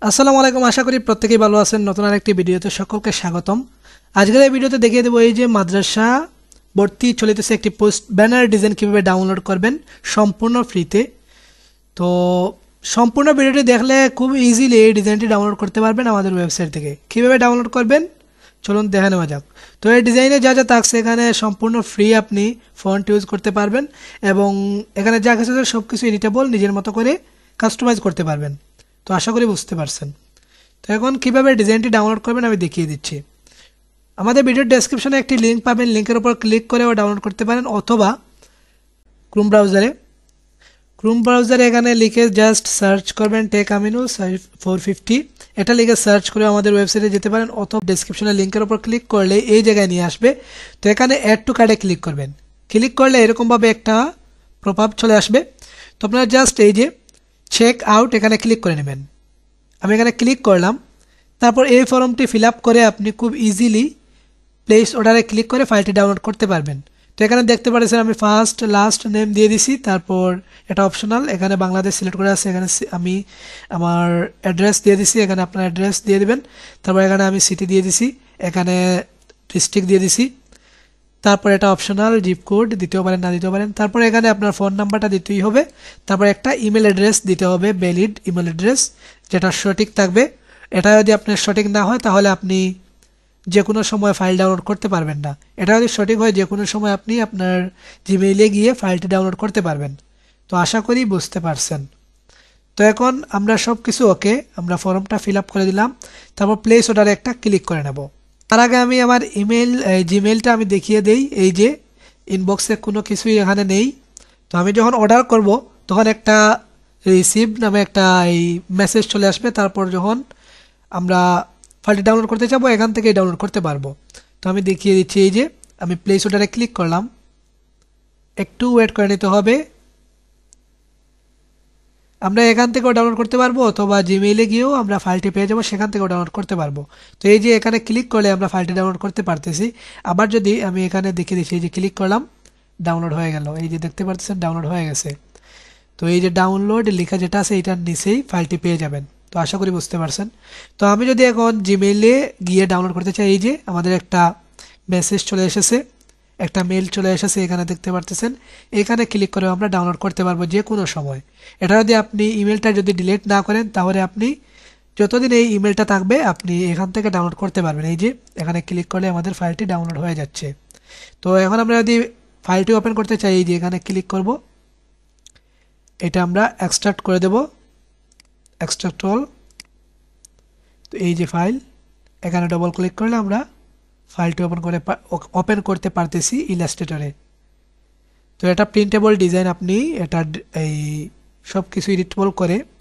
আসসালামু আলাইকুম, আশা করি প্রত্যেকেই ভালো আছেন। নতুন আরেকটি ভিডিওতে সকলকে স্বাগতম। আজকের এই ভিডিওতে দেখিয়ে দেবো এই যে মাদ্রাসা ভর্তি চলিতেছে একটি পোস্ট ব্যানার ডিজাইন কিভাবে ডাউনলোড করবেন সম্পূর্ণ ফ্রিতে। তো সম্পূর্ণ ভিডিওটি দেখলে খুব ইজিলি এই ডিজাইনটি ডাউনলোড করতে পারবেন আমাদের ওয়েবসাইট থেকে। কিভাবে ডাউনলোড করবেন চলুন দেখে নেওয়া যাক। তো এই ডিজাইনে যা যা থাকছে এখানে সম্পূর্ণ ফ্রি, আপনি ফন্ট ইউজ করতে পারবেন এবং এখানে যা কিছু সব কিছু এডিটেবল, নিজের মতো করে কাস্টমাইজ করতে পারবেন। তো আশা করি বুঝতে পারছেন। তো এখন কীভাবে ডিজাইনটি ডাউনলোড করবেন আমি দেখিয়ে দিচ্ছি। আমাদের ভিডিওর ডেসক্রিপশনে একটি লিঙ্ক পাবেন, লিঙ্কের উপর ক্লিক করেও ডাউনলোড করতে পারেন, অথবা ক্রোম ব্রাউজারে এখানে লিখে জাস্ট সার্চ করবেন টেক আমিনু 450, এটা লিখে সার্চ করে আমাদের ওয়েবসাইটে যেতে পারেন, অথবা ডেসক্রিপশনে লিঙ্কের উপর ক্লিক করলে এই জায়গায় নিয়ে আসবে। তো এখানে অ্যাড টু কার্টে ক্লিক করবেন। ক্লিক করলে এরকমভাবে একটা প্রপাপ চলে আসবে। তো আপনারা জাস্ট এই যে চেক আউট এখানে ক্লিক করে নেবেন। আমি এখানে ক্লিক করলাম। তারপর এই ফর্মটি ফিল আপ করে আপনি খুব ইজিলি প্লেস অর্ডারে ক্লিক করে ফাইলটি ডাউনলোড করতে পারবেন। তো এখানে দেখতে পাচ্ছেন আমি ফার্স্ট লাস্ট নেম দিয়ে দিছি, তারপর এটা অপশনাল, এখানে বাংলাদেশ সিলেক্ট করে আছে, এখানে আমি আমার অ্যাড্রেস দিয়ে দিছি, এখানে আপনার অ্যাড্রেস দিয়ে দিবেন। তারপর এখানে আমি সিটি দিয়ে দিছি, এখানে ডিস্ট্রিক্ট দিয়ে দিছি। তারপর এটা অপশনাল, জিপ কোড দিতেও পারেন না দিতেও পারেন। তারপর এখানে আপনার ফোন নাম্বারটা দিতেই হবে। তারপর একটা ইমেল অ্যাড্রেস দিতে হবে, ভ্যালিড ইমেল অ্যাড্রেস যেটা সঠিক থাকবে। এটা যদি আপনার সঠিক না হয় তাহলে আপনি যে কোনো সময় ফাইল ডাউনলোড করতে পারবেন না। এটা যদি সঠিক হয় যে কোনো সময় আপনি আপনার জিমেইলে গিয়ে ফাইলটি ডাউনলোড করতে পারবেন। তো আশা করি বুঝতে পারছেন। তো এখন আমরা সব কিছু ওকে, আমরা ফর্মটা ফিল আপ করে দিলাম। তারপর প্লেস অর্ডারে একটা ক্লিক করে নেব। তার আগে আমি আমার জিমেইলটা আমি দেখিয়ে দেই। এই যে ইনবক্সে কোনো কিছুই এখানে নেই। তো আমি যখন অর্ডার করব তখন একটা রিসিভ নামে একটা এই মেসেজ চলে আসবে। তারপর যখন আমরা ফাইলটি ডাউনলোড করতে যাবো এখান থেকেই ডাউনলোড করতে পারবো। তো আমি দেখিয়ে দিচ্ছি, এই যে আমি প্লেস অর্ডারে ক্লিক করলাম, একটু ওয়েট করে নিতে হবে। আমরা এখান থেকেও ডাউনলোড করতে পারবো, অথবা জিমেইলে গিয়েও আমরা ফাইলটি পেয়ে যাবো, সেখান থেকেও ডাউনলোড করতে পারবো। তো এই যে এখানে ক্লিক করলে আমরা ফাইলটি ডাউনলোড করতে পারতেছি। আবার যদি আমি এখানে দেখিয়ে দিচ্ছি, এই যে ক্লিক করলাম, ডাউনলোড হয়ে গেল, এই যে দেখতে পাচ্ছেন ডাউনলোড হয়ে গেছে। তো এই যে ডাউনলোড লেখা যেটা আছে এটার নিচেই ফাইলটি পেয়ে যাবেন। তো আশা করি বুঝতে পারছেন। তো আমি যদি এখন জিমেইলে গিয়ে ডাউনলোড করতে চাই, এই যে আমাদের একটা মেসেজ চলে এসেছে, একটা মেল চলে এসেছে, এখানে দেখতে পারতেছেন। এখানে ক্লিক করে আমরা ডাউনলোড করতে পারবো যে কোনো সময়। এটা যদি আপনি ইমেলটা যদি ডিলিট না করেন তাহলে আপনি যতদিন এই ইমেলটা থাকবে আপনি এখান থেকে ডাউনলোড করতে পারবেন। এই যে এখানে ক্লিক করলে আমাদের ফাইলটি ডাউনলোড হয়ে যাচ্ছে। তো এখন আমরা যদি ফাইলটি ওপেন করতে চাই, এই যে এখানে ক্লিক করব, এটা আমরা এক্সট্রাক্ট করে দেব, এক্সট্রাক্ট অল। তো এই যে ফাইল, এখানে ডবল ক্লিক করলে আমরা ফাইলটি ওপেন করতে পারতেছি ইলাস্ট্রেটরে। তো এটা প্রিন্টেবল ডিজাইন, আপনি এটা এই সব কিছু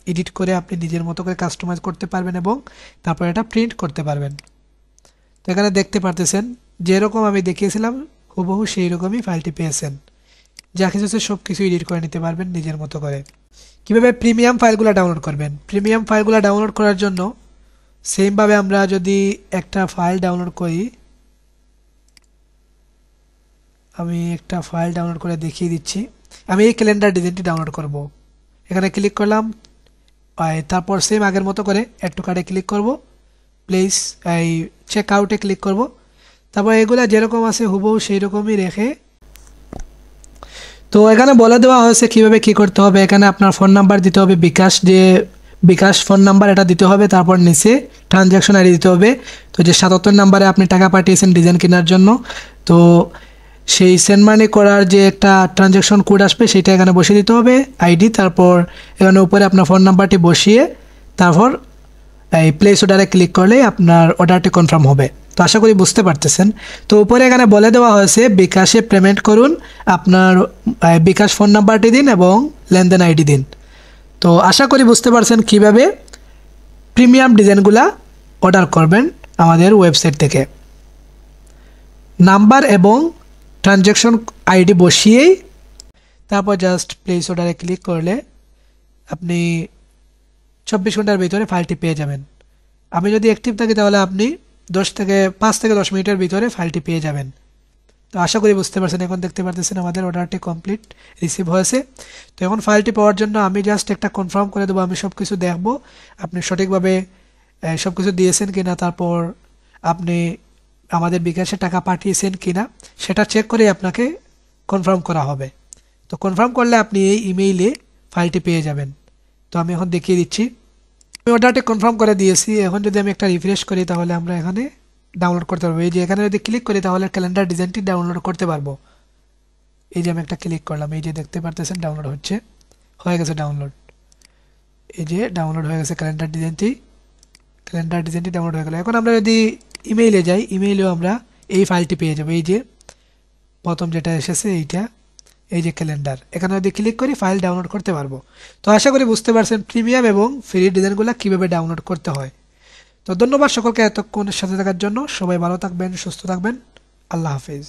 এডিট করে আপনি নিজের মতো করে কাস্টমাইজ করতে পারবেন এবং তারপর এটা প্রিন্ট করতে পারবেন। তো এখানে দেখতে পারতেছেন যেরকম আমি দেখিয়েছিলাম হুবহু সেই রকমই ফাইলটি পেয়েছেন। যা কিছু সব কিছু এডিট করে নিতে পারবেন নিজের মতো করে। কীভাবে প্রিমিয়াম ফাইলগুলো ডাউনলোড করবেন? প্রিমিয়াম ফাইলগুলো ডাউনলোড করার জন্য সেমভাবে আমরা যদি একটা ফাইল ডাউনলোড করি, আমি একটা ফাইল ডাউনলোড করে দেখিয়ে দিচ্ছি। আমি এই ক্যালেন্ডার ডিজাইনটি ডাউনলোড করব। এখানে ক্লিক করলাম, তারপর সেম আগের মতো করে অ্যাড টু কার্টে ক্লিক করব, প্লেস এই চেক আউটে ক্লিক করব। তারপর এগুলো যেরকম আছে হুবহু সেই রকমই রেখে, তো এখানে বলে দেওয়া হয়েছে কিভাবে কি করতে হবে। এখানে আপনার ফোন নাম্বার দিতে হবে, বিকাশ ফোন নাম্বার এটা দিতে হবে। তারপর নিচে ট্রানজ্যাকশন আইডি দিতে হবে। তো যে 77 নাম্বারে আপনি টাকা পাঠিয়েছেন ডিজাইন কেনার জন্য, তো সেই সেন্ড মানি করার যে একটা ট্রানজ্যাকশন কোড আসবে সেটা এখানে বসিয়ে দিতে হবে, আইডি। তারপর এখানে উপরে আপনার ফোন নাম্বারটি বসিয়ে তারপর এই প্লেস অর্ডারে ক্লিক করলেই আপনার অর্ডারটি কনফার্ম হবে। তো আশা করি বুঝতে পারতেছেন। তো উপরে এখানে বলে দেওয়া হয়েছে বিকাশে পেমেন্ট করুন, আপনার বিকাশ ফোন নাম্বারটি দিন এবং লেনদেন আইডি দিন। তো আশা করি বুঝতে পারছেন কিভাবে প্রিমিয়াম ডিজাইনগুলা অর্ডার করবেন আমাদের ওয়েবসাইট থেকে। নাম্বার এবং ট্রানজ্যাকশন আইডি বসিয়েই তারপর জাস্ট প্লেস অর্ডারে ক্লিক করলে আপনি 24 ঘন্টার ভিতরে ফাইলটি পেয়ে যাবেন। আমি যদি অ্যাক্টিভ থাকি তাহলে আপনি 5 থেকে 10 মিনিটের ভিতরে ফাইলটি পেয়ে যাবেন। তো আশা করি বুঝতে পারছেন। এখন দেখতে পারতেছেন আমাদের অর্ডারটি কমপ্লিট রিসিভ হয়েছে। তো এখন ফাইলটি পাওয়ার জন্য আমি জাস্ট একটা কনফার্ম করে দেবো, আমি সব কিছু দেখব আপনি সঠিকভাবে সব কিছু দিয়েছেন কিনা, তারপর আপনি আমাদের বিকাশে টাকা পাঠিয়েছেন কিনা সেটা চেক করে আপনাকে কনফার্ম করা হবে। তো কনফার্ম করলে আপনি এই ইমেইলে ফাইলটি পেয়ে যাবেন। তো আমি এখন দেখিয়ে দিচ্ছি, আমি অর্ডারটি কনফার্ম করে দিয়েছি। এখন যদি আমি একটা রিফ্রেশ করি তাহলে আমরা এখানে ডাউনলোড করতে পারবো। এই যে এখানে যদি ক্লিক করি তাহলে ক্যালেন্ডার ডিজাইনটি ডাউনলোড করতে পারবো। এই যে আমি একটা ক্লিক করলাম, এই যে দেখতে পারতেছেন ডাউনলোড হচ্ছে, হয়ে গেছে ডাউনলোড। এই যে ডাউনলোড হয়ে গেছে ক্যালেন্ডার ডিজাইনটি ডাউনলোড হয়ে গেল। এখন আমরা যদি ইমেইলে যাই, ইমেইলেও আমরা এই ফাইলটি পেয়ে যাবো। এই যে প্রথম যেটা এসেছে এইটা, এই যে ক্যালেন্ডার, এখানে যদি ক্লিক করি ফাইল ডাউনলোড করতে পারবো। তো আশা করি বুঝতে পারছেন প্রিমিয়াম এবং ফ্রি ডিজাইনগুলো কীভাবে ডাউনলোড করতে হয়। তো ধন্যবাদ সকলকে এতক্ষণের সাথে থাকার জন্য। সবাই ভালো থাকবেন, সুস্থ থাকবেন। আল্লাহ হাফিজ।